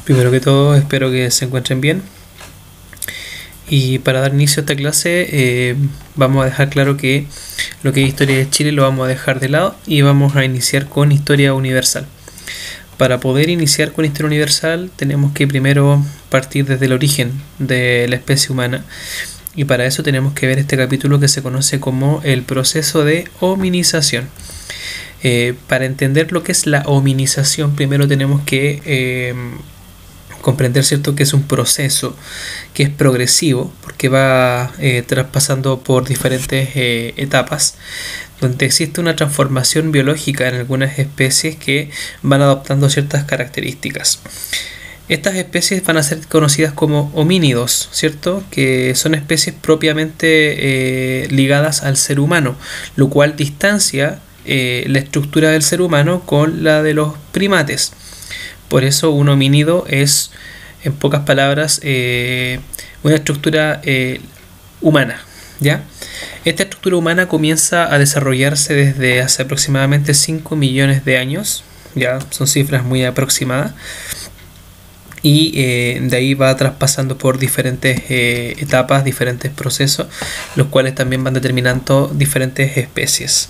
Primero que todo, espero que se encuentren bien. Y para dar inicio a esta clase, vamos a dejar claro que lo que es historia de Chile lo vamos a dejar de lado y vamos a iniciar con historia universal. Para poder iniciar con historia universal, tenemos que primero partir desde el origen de la especie humana. Y para eso tenemos que ver este capítulo que se conoce como el proceso de hominización. Para entender lo que es la hominización, primero tenemos que comprender, ¿cierto?, que es un proceso que es progresivo porque va traspasando por diferentes etapas, donde existe una transformación biológica en algunas especies que van adoptando ciertas características. Estas especies van a ser conocidas como homínidos, ¿cierto?, que son especies propiamente ligadas al ser humano, lo cual distancia la estructura del ser humano con la de los primates. Por eso un homínido es, en pocas palabras, una estructura humana, ¿ya? Esta estructura humana comienza a desarrollarse desde hace aproximadamente 5 millones de años, ya son cifras muy aproximadas, y de ahí va traspasando por diferentes etapas, diferentes procesos, los cuales también van determinando diferentes especies.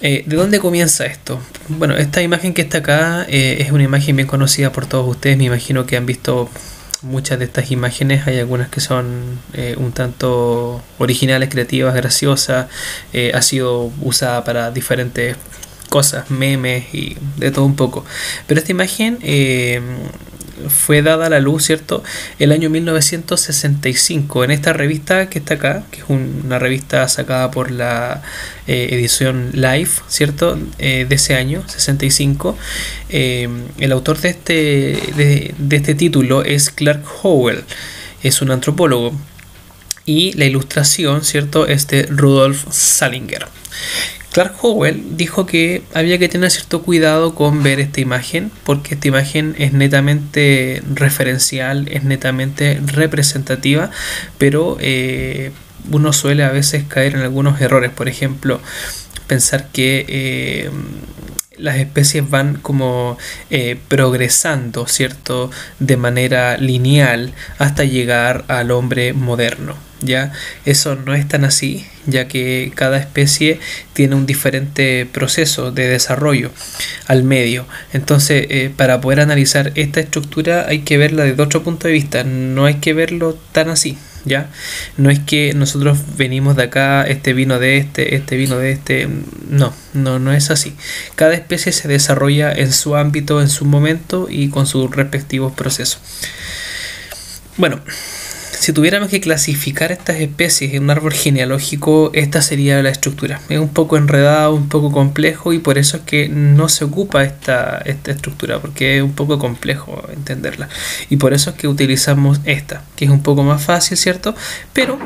¿De dónde comienza esto? Bueno, esta imagen que está acá es una imagen bien conocida por todos ustedes. Me imagino que han visto muchas de estas imágenes. Hay algunas que son un tanto originales, creativas, graciosas. Ha sido usada para diferentes cosas, memes y de todo un poco. Pero esta imagen fue dada a la luz, ¿cierto?, el año 1965 en esta revista que está acá, que es una revista sacada por la edición Life, ¿cierto?, de ese año 65. El autor de este título es Clark Howell, es un antropólogo, y la ilustración, ¿cierto?, es de Rudolf Salinger. Clark Howell dijo que había que tener cierto cuidado con ver esta imagen, porque esta imagen es netamente referencial, es netamente representativa, pero uno suele a veces caer en algunos errores. Por ejemplo, pensar que las especies van como progresando, ¿cierto?, de manera lineal hasta llegar al hombre moderno. ¿Ya? Eso no es tan así, ya que cada especie tiene un diferente proceso de desarrollo al medio. Entonces, para poder analizar esta estructura hay que verla desde otro punto de vista, no hay que verlo tan así, ¿ya? No es que nosotros venimos de acá, este vino de este vino de este. No es así. Cada especie se desarrolla en su ámbito, en su momento y con sus respectivos procesos. Bueno, si tuviéramos que clasificar estas especies en un árbol genealógico, esta sería la estructura. Es un poco enredado, un poco complejo, y por eso es que no se ocupa esta estructura, porque es un poco complejo entenderla. Y por eso es que utilizamos esta, que es un poco más fácil, ¿cierto? Pero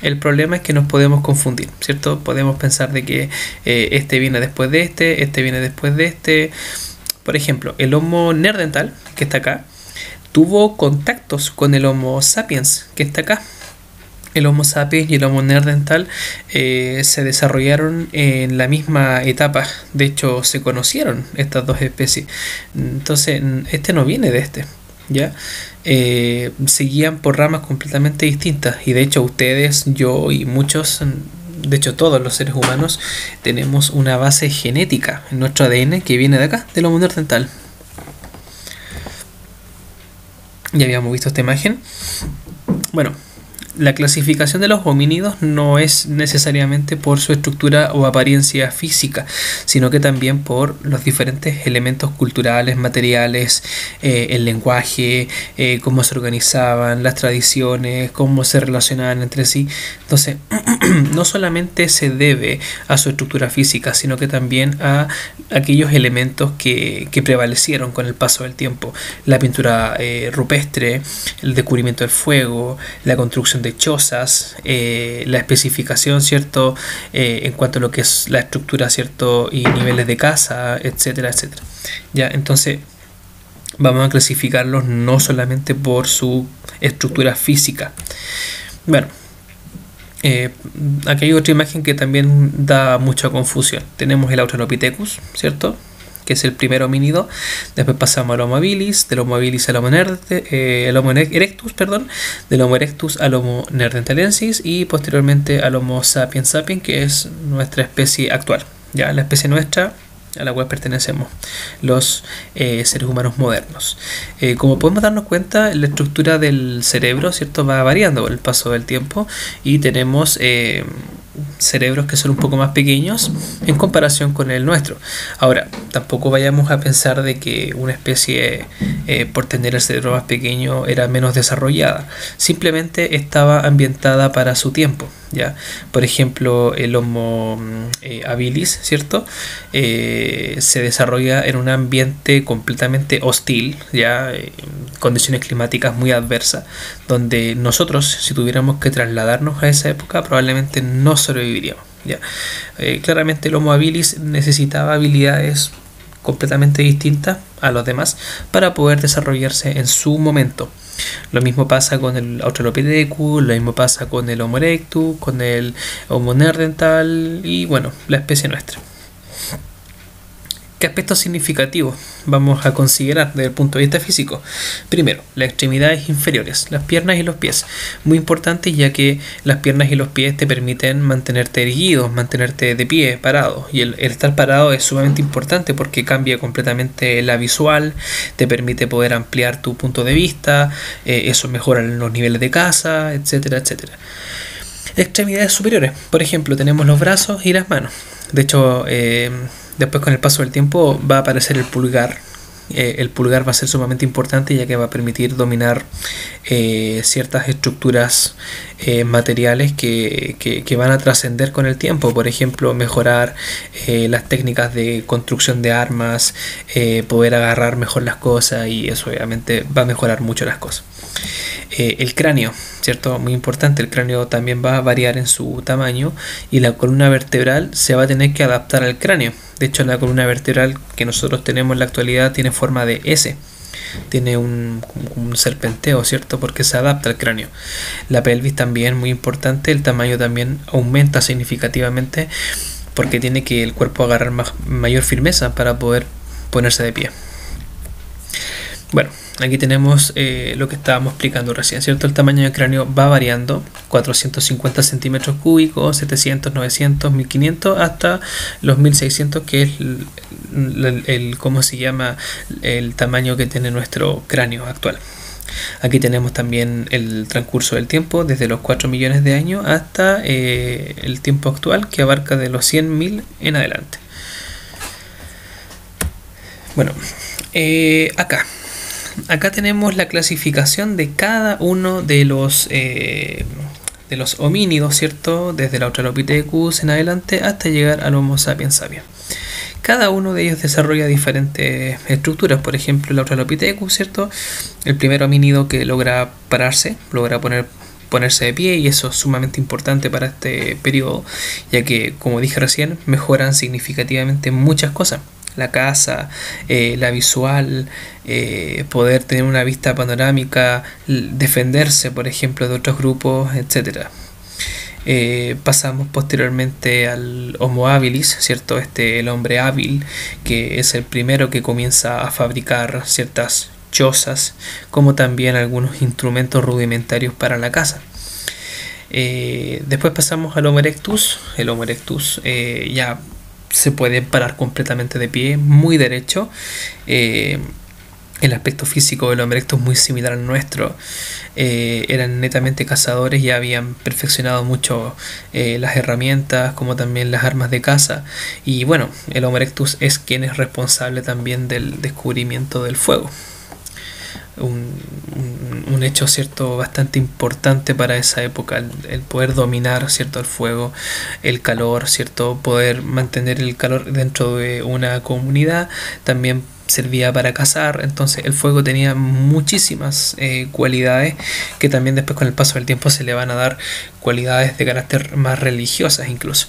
el problema es que nos podemos confundir, ¿cierto? Podemos pensar de que este viene después de este viene después de este. Por ejemplo, el Homo neandertal, que está acá, tuvo contactos con el Homo sapiens, que está acá. El Homo sapiens y el Homo neandertal se desarrollaron en la misma etapa. De hecho, se conocieron estas dos especies. Entonces, este no viene de este, ¿ya? Seguían por ramas completamente distintas. Y de hecho, ustedes, yo y muchos, de hecho todos los seres humanos, tenemos una base genética en nuestro ADN que viene de acá, del Homo neandertal. Ya habíamos visto esta imagen. Bueno, la clasificación de los homínidos no es necesariamente por su estructura o apariencia física, sino que también por los diferentes elementos culturales, materiales, el lenguaje, cómo se organizaban, las tradiciones, cómo se relacionaban entre sí. Entonces, no solamente se debe a su estructura física, sino que también a aquellos elementos que prevalecieron con el paso del tiempo. La pintura rupestre, el descubrimiento del fuego, la construcción de chozas, la especificación, ¿cierto?, en cuanto a lo que es la estructura, ¿cierto?, y niveles de casa, etcétera, etcétera. Ya, entonces vamos a clasificarlos no solamente por su estructura física. Bueno, aquí hay otra imagen que también da mucha confusión. Tenemos el Australopithecus, ¿cierto?, que es el primer homínido. Después pasamos al Homo habilis, del Homo habilis al Homo erectus, perdón, del Homo erectus al Homo neanderthalensis y posteriormente al Homo sapiens sapiens, que es nuestra especie actual, ya la especie nuestra a la cual pertenecemos los seres humanos modernos. Como podemos darnos cuenta, la estructura del cerebro, ¿cierto?, va variando con el paso del tiempo y tenemos cerebros que son un poco más pequeños en comparación con el nuestro. Ahora, tampoco vayamos a pensar de que una especie por tener el cerebro más pequeño era menos desarrollada. Simplemente estaba ambientada para su tiempo, ¿ya? Por ejemplo, el Homo habilis, ¿cierto?, se desarrolla en un ambiente completamente hostil, ¿ya? Condiciones climáticas muy adversas, donde nosotros, si tuviéramos que trasladarnos a esa época, probablemente no sobreviviríamos, ¿ya? Claramente el Homo habilis necesitaba habilidades completamente distintas a los demás para poder desarrollarse en su momento. Lo mismo pasa con el Australopithecus, lo mismo pasa con el Homo erectus, con el Homo neanderthal y bueno, la especie nuestra. ¿Qué aspectos significativos vamos a considerar desde el punto de vista físico? Primero, las extremidades inferiores, las piernas y los pies. Muy importantes, ya que las piernas y los pies te permiten mantenerte erguido, mantenerte de pie, parado. Y el estar parado es sumamente importante porque cambia completamente la visual, te permite poder ampliar tu punto de vista, eso mejora los niveles de caza, etcétera, etcétera. Extremidades superiores, por ejemplo, tenemos los brazos y las manos. De hecho, después con el paso del tiempo va a aparecer el pulgar. El pulgar va a ser sumamente importante, ya que va a permitir dominar ciertas estructuras materiales que van a trascender con el tiempo. Por ejemplo, mejorar las técnicas de construcción de armas, poder agarrar mejor las cosas, y eso obviamente va a mejorar mucho las cosas. El cráneo, ¿cierto? Muy importante, el cráneo también va a variar en su tamaño y la columna vertebral se va a tener que adaptar al cráneo. De hecho, la columna vertebral que nosotros tenemos en la actualidad tiene forma de S, tiene un serpenteo, ¿cierto?, porque se adapta al cráneo. La pelvis también, muy importante, el tamaño también aumenta significativamente porque tiene que el cuerpo agarrar mayor firmeza para poder ponerse de pie. Bueno, aquí tenemos lo que estábamos explicando recién, ¿cierto? El tamaño del cráneo va variando, 450 centímetros cúbicos, 700, 900, 1500, hasta los 1600, que es ¿cómo se llama?, el tamaño que tiene nuestro cráneo actual. Aquí tenemos también el transcurso del tiempo, desde los 4 millones de años hasta el tiempo actual, que abarca de los 100.000 en adelante. Bueno, Acá tenemos la clasificación de cada uno de los homínidos, ¿cierto? Desde el Australopithecus en adelante hasta llegar al Homo sapiens sapiens. Cada uno de ellos desarrolla diferentes estructuras. Por ejemplo, el Australopithecus, ¿cierto?, el primer homínido que logra pararse, logra ponerse de pie, y eso es sumamente importante para este periodo, ya que, como dije recién, mejoran significativamente muchas cosas. La caza, la visual, poder tener una vista panorámica, defenderse, por ejemplo, de otros grupos, etc. Pasamos posteriormente al Homo habilis, ¿cierto? El hombre hábil, que es el primero que comienza a fabricar ciertas chozas, como también algunos instrumentos rudimentarios para la caza. Después pasamos al Homo erectus. El Homo erectus ya se puede parar completamente de pie, muy derecho. El aspecto físico del Homo erectus es muy similar al nuestro. Eran netamente cazadores y habían perfeccionado mucho las herramientas, como también las armas de caza. Y bueno, el Homo erectus es quien es responsable también del descubrimiento del fuego. Un hecho, ¿cierto?, bastante importante para esa época, el poder dominar, ¿cierto?, el fuego, el calor, ¿cierto?, poder mantener el calor dentro de una comunidad. También servía para cazar. Entonces el fuego tenía muchísimas cualidades que también después con el paso del tiempo se le van a dar cualidades de carácter más religiosas incluso.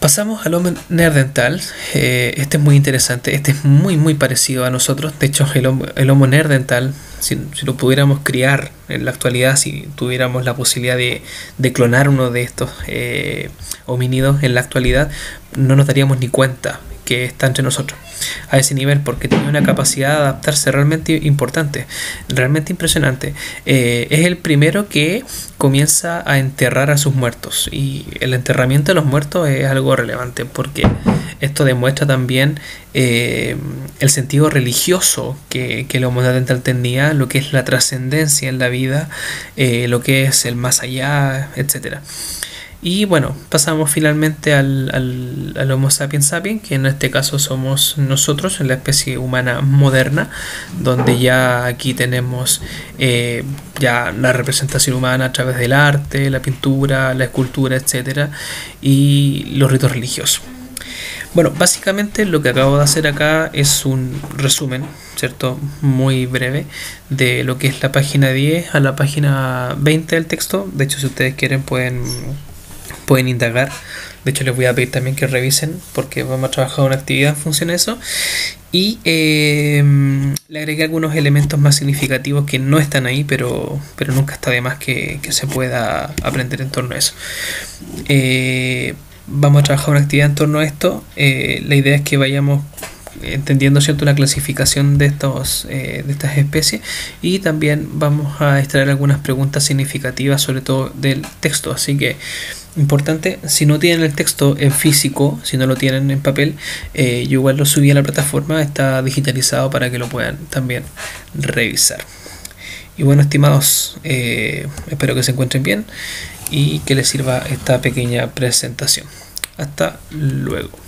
Pasamos al Homo neanderthal. Este es muy interesante, este es muy parecido a nosotros. De hecho, el Homo neanderthal, si lo pudiéramos criar en la actualidad, si tuviéramos la posibilidad de clonar uno de estos homínidos en la actualidad, no nos daríamos ni cuenta que está entre nosotros a ese nivel, porque tiene una capacidad de adaptarse realmente importante, realmente impresionante. Es el primero que comienza a enterrar a sus muertos, y el enterramiento de los muertos es algo relevante porque esto demuestra también el sentido religioso que la humanidad tenía, lo que es la trascendencia en la vida, lo que es el más allá, etcétera. Y bueno, pasamos finalmente al Homo sapiens sapiens, que en este caso somos nosotros, en la especie humana moderna, donde ya aquí tenemos ya la representación humana a través del arte, la pintura, la escultura, etcétera, y los ritos religiosos. Bueno, básicamente lo que acabo de hacer acá es un resumen, ¿cierto? Muy breve de lo que es la página 10 a la página 20 del texto. De hecho, si ustedes quieren pueden indagar. De hecho, les voy a pedir también que revisen porque vamos a trabajar una actividad en función de eso. Y le agregué algunos elementos más significativos que no están ahí, pero nunca está de más que se pueda aprender en torno a eso. Vamos a trabajar una actividad en torno a esto. La idea es que vayamos entendiendo, ¿cierto?, la clasificación de estas especies, y también vamos a extraer algunas preguntas significativas, sobre todo del texto. Así que importante, si no tienen el texto en físico, si no lo tienen en papel, yo igual lo subí a la plataforma, está digitalizado para que lo puedan también revisar. Y bueno, estimados, espero que se encuentren bien y que les sirva esta pequeña presentación. Hasta luego.